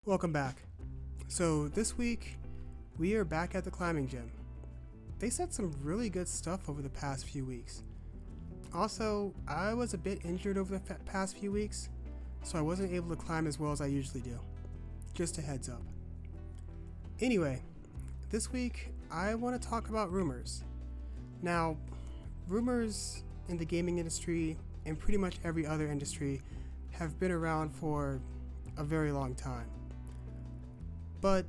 Welcome back. So this week, we are back at the climbing gym. They said some really good stuff over the past few weeks. Also, I was a bit injured over the past few weeks, so I wasn't able to climb as well as I usually do. Just a heads up. Anyway, this week, I want to talk about rumors. Now, rumors in the gaming industry and pretty much every other industry have been around for a very long time. But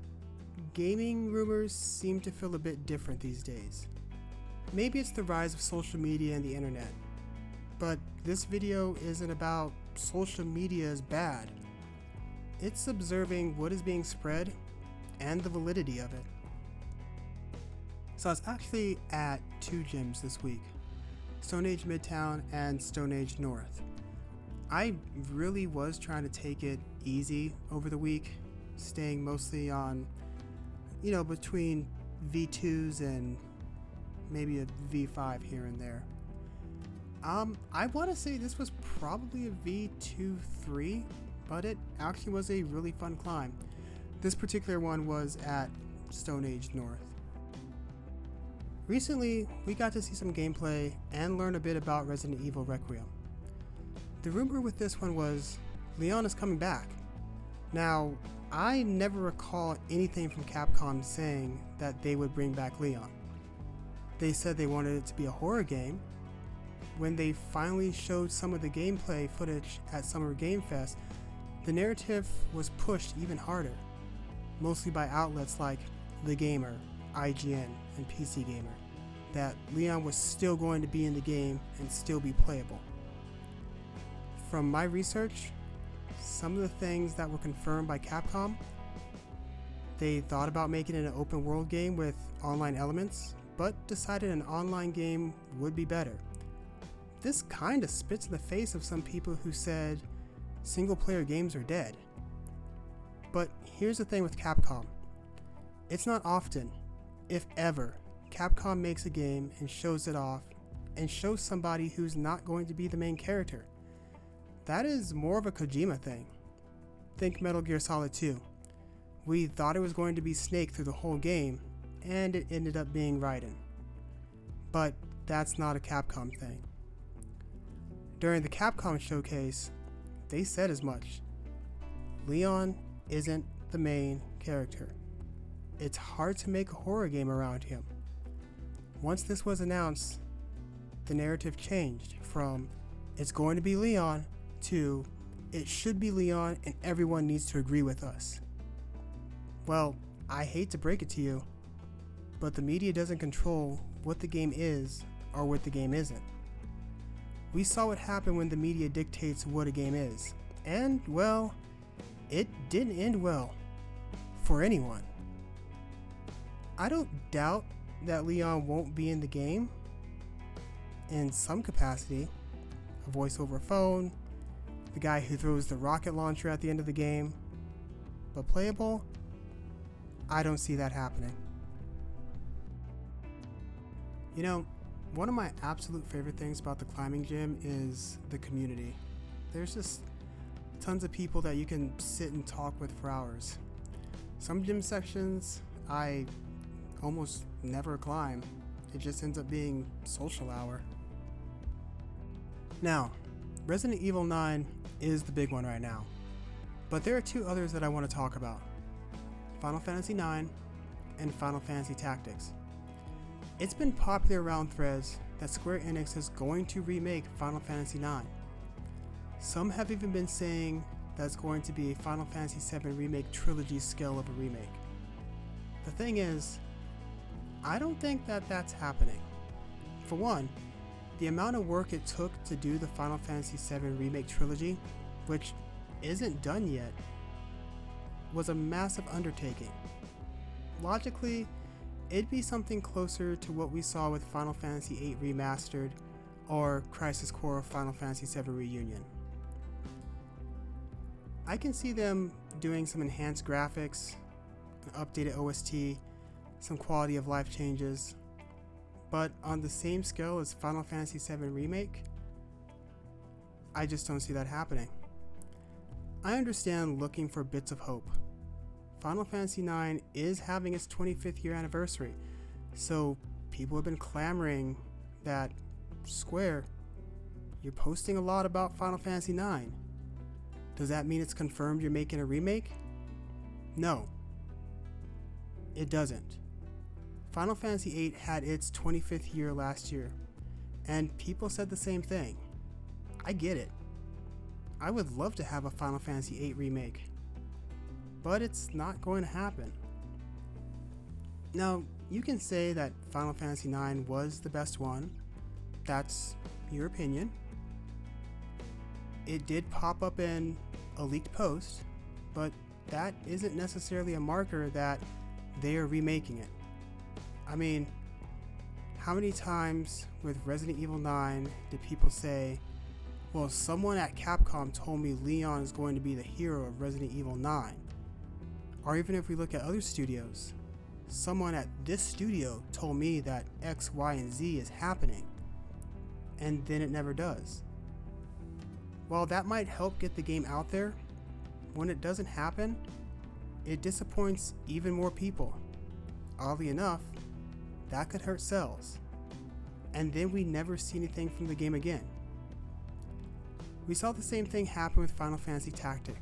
gaming rumors seem to feel a bit different these days. Maybe it's the rise of social media and the internet, but this video isn't about social media is bad. It's observing what is being spread and the validity of it. So I was actually at two gyms this week, Stone Age Midtown and Stone Age North. I really was trying to take it easy over the week, staying mostly on, between V2s and maybe a V5 here and there. I want to say this was probably a V2-3, but it actually was a really fun climb. This particular one was at Stone Age North. Recently, we got to see some gameplay and learn a bit about Resident Evil Requiem. The rumor with this one was Leon is coming back. Now, I never recall anything from Capcom saying that they would bring back Leon. They said they wanted it to be a horror game. When they finally showed some of the gameplay footage at Summer Game Fest, the narrative was pushed even harder, mostly by outlets like The Gamer, IGN, and PC Gamer, that Leon was still going to be in the game and still be playable. From my research, some of the things that were confirmed by Capcom, they thought about making it an open world game with online elements, but decided an online game would be better. This kinda spits in the face of some people who said single player games are dead. But here's the thing with Capcom. It's not often, if ever, Capcom makes a game and shows it off and shows somebody who's not going to be the main character. That is more of a Kojima thing. Think Metal Gear Solid 2. We thought it was going to be Snake through the whole game, and it ended up being Raiden. But that's not a Capcom thing. During the Capcom showcase, they said as much. Leon isn't the main character. It's hard to make a horror game around him. Once this was announced, the narrative changed from it's going to be Leon to it should be Leon and everyone needs to agree with us. Well, I hate to break it to you, but the media doesn't control what the game is or what the game isn't. We saw what happened when the media dictates what a game is, and well, it didn't end well for anyone. I don't doubt that Leon won't be in the game in some capacity, a voice over phone, the guy who throws the rocket launcher at the end of the game, but playable, I don't see that happening. One of my absolute favorite things about the climbing gym is the community. There's just tons of people that you can sit and talk with for hours. Some gym sections I almost never climb. It just ends up being social hour. Now, Resident Evil 9 is the big one right now, but there are two others that I want to talk about. Final Fantasy IX and Final Fantasy Tactics. It's been popular around threads that Square Enix is going to remake Final Fantasy IX. Some have even been saying that it's going to be a Final Fantasy VII Remake trilogy scale of a remake. The thing is, I don't think that that's happening. For one, the amount of work it took to do the Final Fantasy VII Remake trilogy, which isn't done yet, was a massive undertaking. Logically, it'd be something closer to what we saw with Final Fantasy VIII Remastered or Crisis Core Final Fantasy VII Reunion. I can see them doing some enhanced graphics, an updated OST, some quality of life changes, but on the same scale as Final Fantasy VII Remake, I just don't see that happening. I understand looking for bits of hope, Final Fantasy IX is having its 25th year anniversary, so people have been clamoring that Square, you're posting a lot about Final Fantasy IX. Does that mean it's confirmed you're making a remake? No, it doesn't. Final Fantasy VIII had its 25th year last year, and people said the same thing. I get it. I would love to have a Final Fantasy VIII remake, but it's not going to happen. Now, you can say that Final Fantasy IX was the best one. That's your opinion. It did pop up in a leaked post, but that isn't necessarily a marker that they are remaking it. I mean, how many times with Resident Evil 9 did people say, well, someone at Capcom told me Leon is going to be the hero of Resident Evil 9? Or even if we look at other studios, someone at this studio told me that X, Y, and Z is happening, and then it never does. While that might help get the game out there, when it doesn't happen, it disappoints even more people. Oddly enough, that could hurt sales, and then we never see anything from the game again. We saw the same thing happen with Final Fantasy Tactic.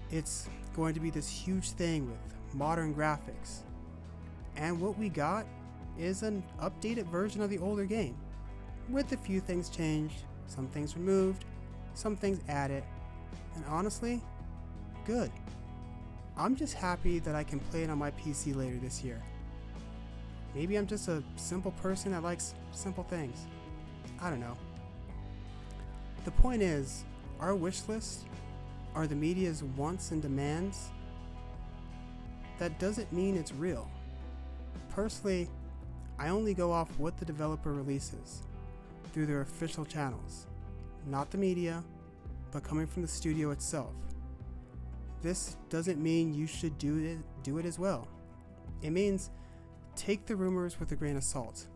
It's going to be this huge thing with modern graphics, and what we got is an updated version of the older game, with a few things changed, some things removed, some things added, and honestly, good. I'm just happy that I can play it on my PC later this year. Maybe I'm just a simple person that likes simple things. I don't know. The point is, our wish list are the media's wants and demands. That doesn't mean it's real. Personally, I only go off what the developer releases through their official channels, not the media, but coming from the studio itself. This doesn't mean you should do it as well. It means take the rumors with a grain of salt.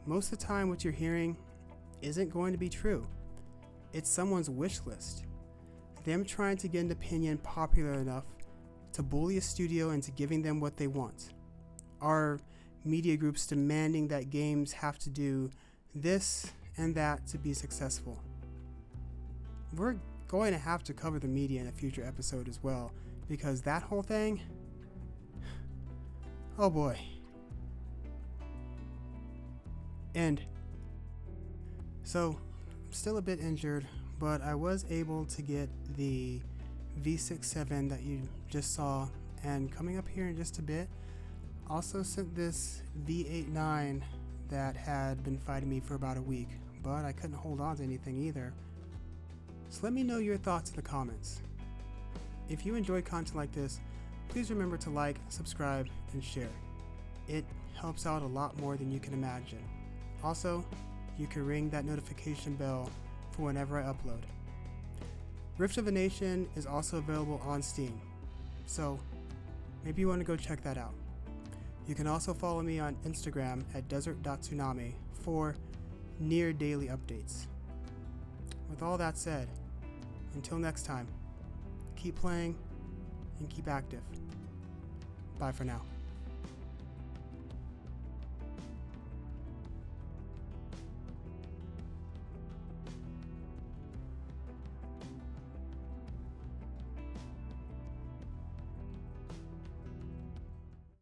Most of the time what you're hearing isn't going to be true. It's someone's wish list. Them trying to get an opinion popular enough to bully a studio into giving them what they want. Are media groups demanding that games have to do this and that to be successful? We're going to have to cover the media in a future episode as well, because that whole thing, oh boy. And so, I'm still a bit injured, but I was able to get the V6-7 that you just saw, and coming up here in just a bit, also sent this V8-9 that had been fighting me for about a week, but I couldn't hold on to anything either. So let me know your thoughts in the comments. If you enjoy content like this, please remember to like, subscribe, and share. It helps out a lot more than you can imagine. Also, you can ring that notification bell for whenever I upload. Rift of a Nation is also available on Steam, so maybe you want to go check that out. You can also follow me on Instagram at desert.tsunami for near daily updates. With all that said, until next time, keep playing and keep active. Bye for now.